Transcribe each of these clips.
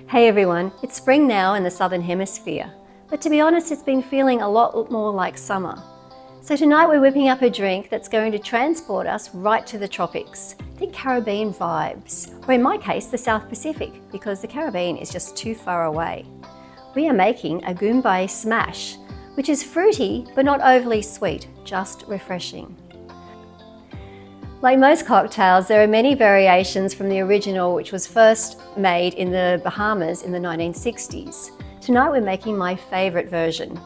Hey everyone, it's spring now in the Southern Hemisphere, but to be honest, it's been feeling a lot more like summer. So tonight we're whipping up a drink that's going to transport us right to the tropics. Think Caribbean vibes, or in my case, the South Pacific, because the Caribbean is just too far away. We are making a Goombay Smash, which is fruity but not overly sweet, just refreshing. Like most cocktails, there are many variations from the original, which was first made in the Bahamas in the 1960s. Tonight we're making my favourite version.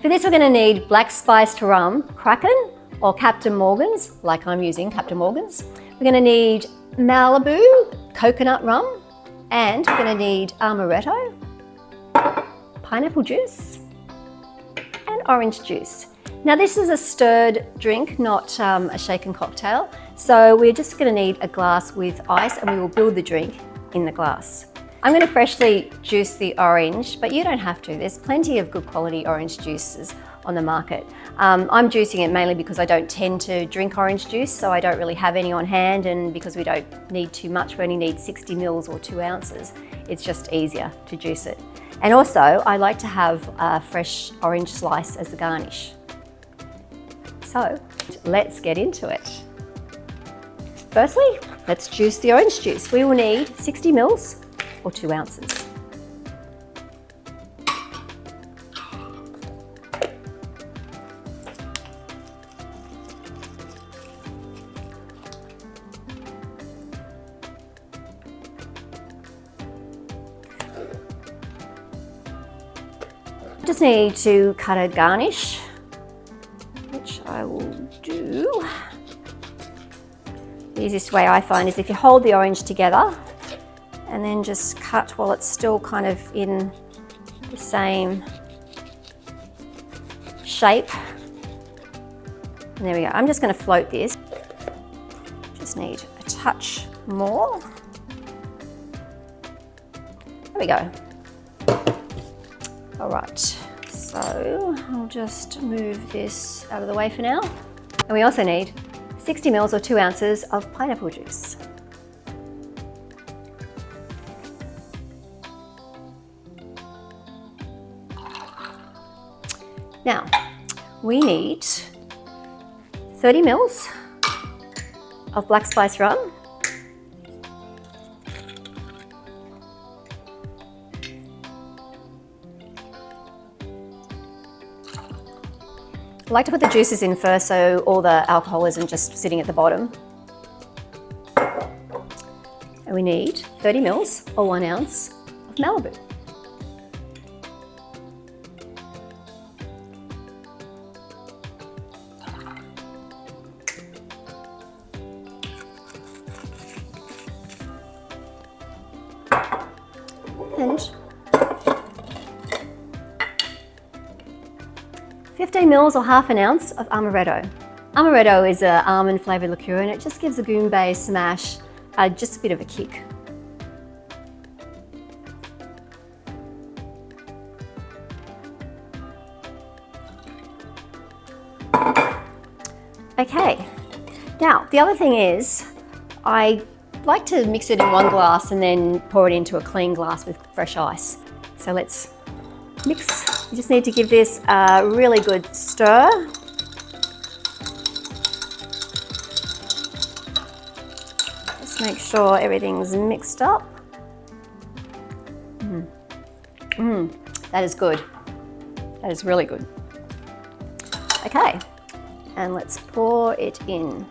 For this we're going to need black spiced rum, Kraken or Captain Morgan's, like I'm using Captain Morgan's. We're going to need Malibu coconut rum, and we're going to need amaretto, pineapple juice and orange juice. Now this is a stirred drink, not a shaken cocktail, so we're just going to need a glass with ice and we will build the drink in the glass. I'm going to freshly juice the orange, but you don't have to. There's plenty of good quality orange juices on the market. I'm juicing it mainly because I don't tend to drink orange juice, so I don't really have any on hand, and because we don't need too much, we only need 60 mils or 2 ounces. It's just easier to juice it. And also, I like to have a fresh orange slice as a garnish. So let's get into it. Firstly, let's juice the orange juice. We will need 60 mils or 2 ounces. Just need to cut a garnish, which I will do. The easiest way I find is if you hold the orange together and then just cut while it's still kind of in the same shape. And there we go. I'm just going to float this. Just need a touch more. There we go. All right, so I'll just move this out of the way for now. And we also need 60 mils or 2 ounces of pineapple juice. Now, we need 30 mils of black spice rum, I like to put the juices in first so all the alcohol isn't just sitting at the bottom. And we need 30 mils or 1 ounce of Malibu. And 15 mils or half an ounce of amaretto. Amaretto is an almond flavoured liqueur and it just gives a Goombay Smash just a bit of a kick. Okay, now the other thing is I like to mix it in one glass and then pour it into a clean glass with fresh ice. So let's mix. You just need to give this a really good stir. Just make sure everything's mixed up. That is good. That is really good. Okay, and let's pour it in.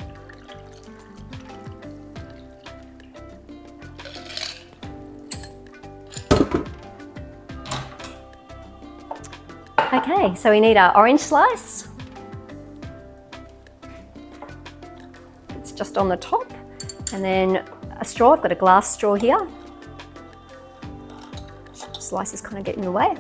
Okay, so we need our orange slice. It's just on the top. And then a straw, I've got a glass straw here. Slice is kind of getting in the way.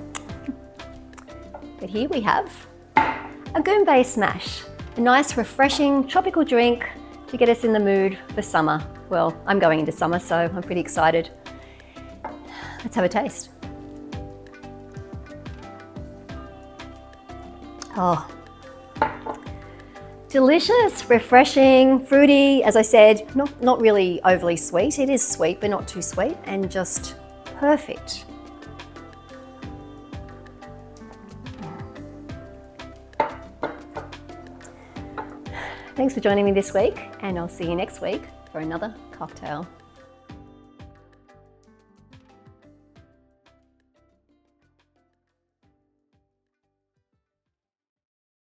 But here we have a Goombay Smash, a nice refreshing tropical drink to get us in the mood for summer. Well, I'm going into summer, so I'm pretty excited. Let's have a taste. Oh, delicious, refreshing, fruity. As I said, not really overly sweet. It is sweet, but not too sweet, and just perfect. Thanks for joining me this week, and I'll see you next week for another cocktail.